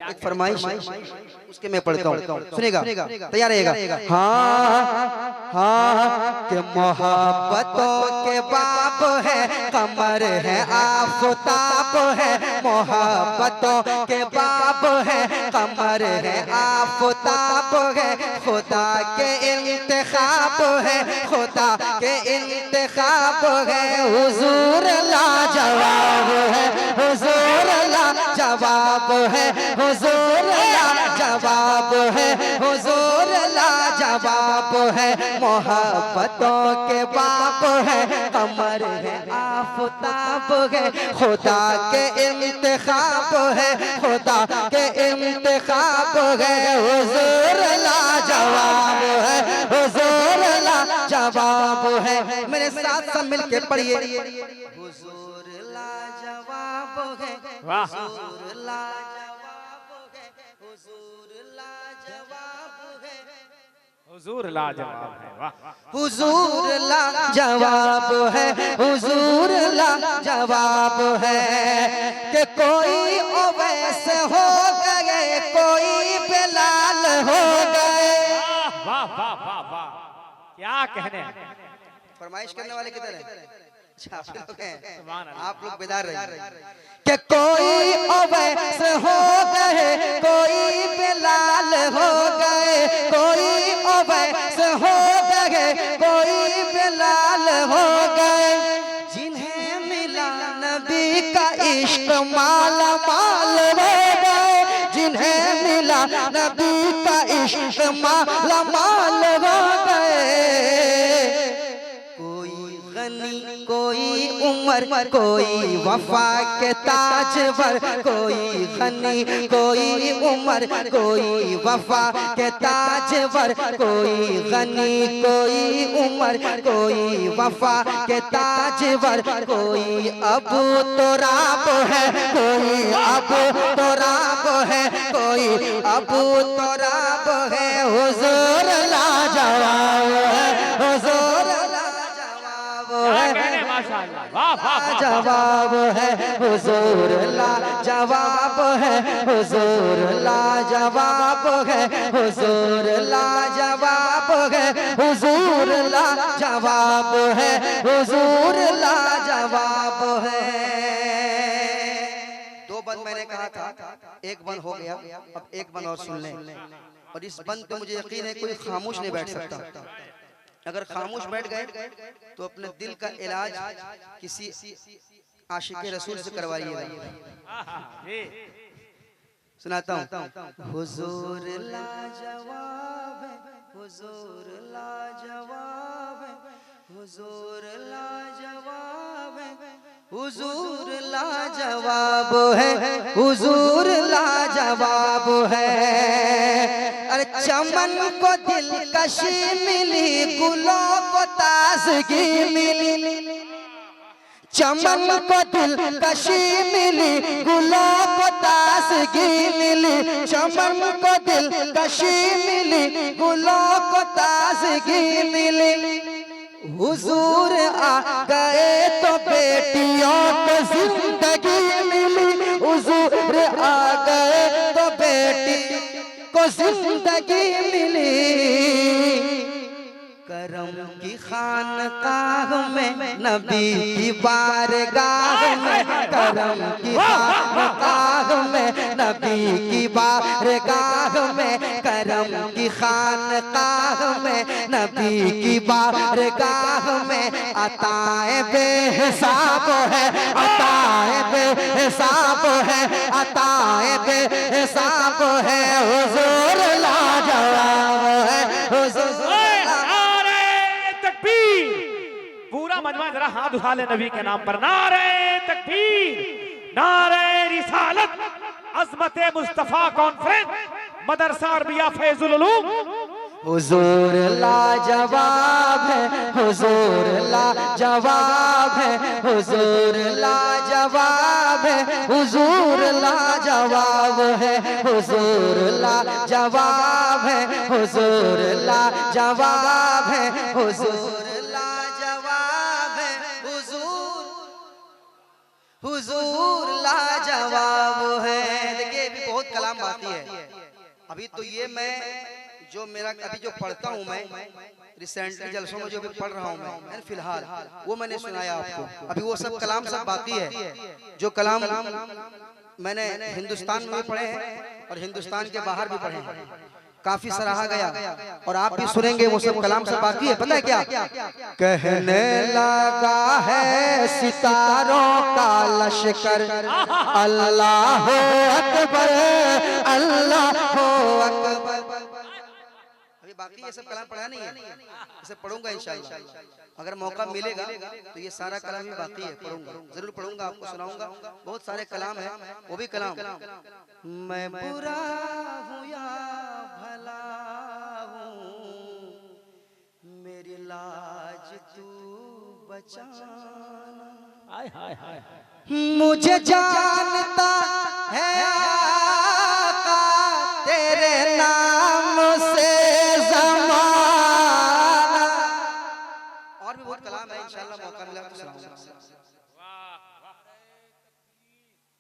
एक फरमाइश उसके मैं पढ़ता हूँ, सुनेगा, तैयार रहेगा। हाँ हाँ के मोहब्बतों के बाप है, कमर है आफताब है, मोहब्बतों के बाप है, कमर है आफताब है, खुदा के इंतखाब है, खुदा के इंतखाब है, हुजूर लाजवाब है, हुजूर लाजवाब है, हुजूर लाजवाब है, हुजूर लाजवाब है, मोहब्बतों के बाप है, कमर है आफताब है, खुदा के इंतखाब है, खुदा के इंतखाब है, हुजूर लाजवाब है, हुजूर लाजवाब है। मेरे साथ सब मिल के पढ़िए, हुजूर लाजवाब है, हुजूर लाजवाब है, हुजूर लाजवाब है, हुजूर लाजवाब है। वाह, हुजूर लाजवाब है, हुजूर लाजवाब है, कि कोई ओवैस हो गए, कोई बिलाल हो गए। वाह वाह वाह वाह, क्या कहने हैं। फरमाइश करने वाले किधर हैं? अच्छा आप लोग हैं, सुभान अल्लाह। आप लोग बेदार रहिए कि कोई ओवैस हो गए, कोई बिलाल हो गए, कोई ओवैस हो गए, कोई बिलाल हो गए, जिन्हें मिला नबी का इश्क माला माल हो गए, जिन्हें मिला नबी का इश्क माला माल हो गए। कोई गनी कोई उमर, कोई वफा के ताजवर, कोई गनी कोई उमर, कोई वफा के ताजवर, कोई गनी कोई उमर, कोई वफा के ताजवर, कोई अबू तुराब है, कोई अबू तुराब है, कोई अबू तुराब है, हुजूर लाजवाब है, हुजूर माशाअल्लाह, वाह वाह वाह। जवाब है, हुजूर लाजवाब है, हुजूर लाजवाब है, हुजूर लाजवाब है, हुजूर लाजवाब है, हुजूर लाजवाब है। दो बंद मैंने कहा था, एक बंद हो गया, अब एक बंद और सुन लें, और इस बंद पे मुझे यकीन है कोई खामोश नहीं बैठ सकता। अगर खामोश बैठ गए तो अपने दिल का इलाज किसी आशिक रसूल से करवाइएगा। सुनाता हूँ, हुजूर लाजवाब है, हुजूर लाजवाब है, हुजूर लाजवाब है, हुजूर लाजवाब है, हुजूर लाजवाब है। अरे चमन को दिलकशी मिली, गुलों को ताजगी मिली, चमन को दिलकशी मिली, गुलों को ताजगी मिली, चमन को दिलकशी मिली, गुलों को ताजगी मिली। हुजूर आ गए तो बेटियों को जिंदगी मिली, हुजूर आ गए तो बेटी को जिंदगी मिली। करम की खानकाह में, नबी की बारगाह में, करम की खानकाह में, नबी की बारगाह में, करम की खानकाह में, नबी की बारगाह में, अताए बेहिसाब है, अताए बेहिसाब है, अताए बेहिसाब है, हुजूर लाजवाब है, हुजूर। पूरा मजमा जरा हाथ उठा ले नबी के नाम पर। नारे तकबीर, नारे रिसालत, अज़मत मुस्तफा कॉन्फ्रेंस, मदरसा अरबिया फैजुल उलूम। हुजूर लाजवाब है, हुजूर लाजवाब है, हुजूर लाजवाब है, हुजूर लाजवाब है, हुजूर लाजवाब है, हुजूर लाजवाब है, हुजूर लाजवाब है, हुजूर लाजवाब है। देखिए भी बहुत कलाम कलाम बाकी है। अभी तो ये मैं जो मेरा अभी जो पढ़ता हूँ मैं रिसेंटली जलसों में जो भी पढ़ रहा हूँ मैं फिलहाल वो मैंने सुनाया आपको। अभी वो सब कलाम सब बाकी है जो कलाम मैंने हिंदुस्तान में भी पढ़े हैं और हिंदुस्तान के बाहर भी पढ़े हैं, काफी सराहा गया और आप भी सुनेंगे। वो सब कलाम सब बाकी है। पता है क्या कहने लगा है सितारों का लश्कर, अल्लाह अकबर अल्लाह अकबर। अभी बाकी ये सब कलाम पढ़ा नहीं है, इसे पढ़ूंगा इंशाल्लाह। अगर मौका मिलेगा तो ये सारा कलाम ही बाकी है, पढ़ूंगा, जरूर पढ़ूंगा, आपको सुनाऊंगा। बहुत सारे कलाम है, वो भी कलाम। मैं बुरा हूँ या भला हूँ, मेरी लाज तू बचाना। हाय हाय हाय, मुझे जानता है आका तेरे नाम से ज़माना। और भी बहुत कलाम है, इंशाल्लाह मौका मिला तो सुनाऊंगा।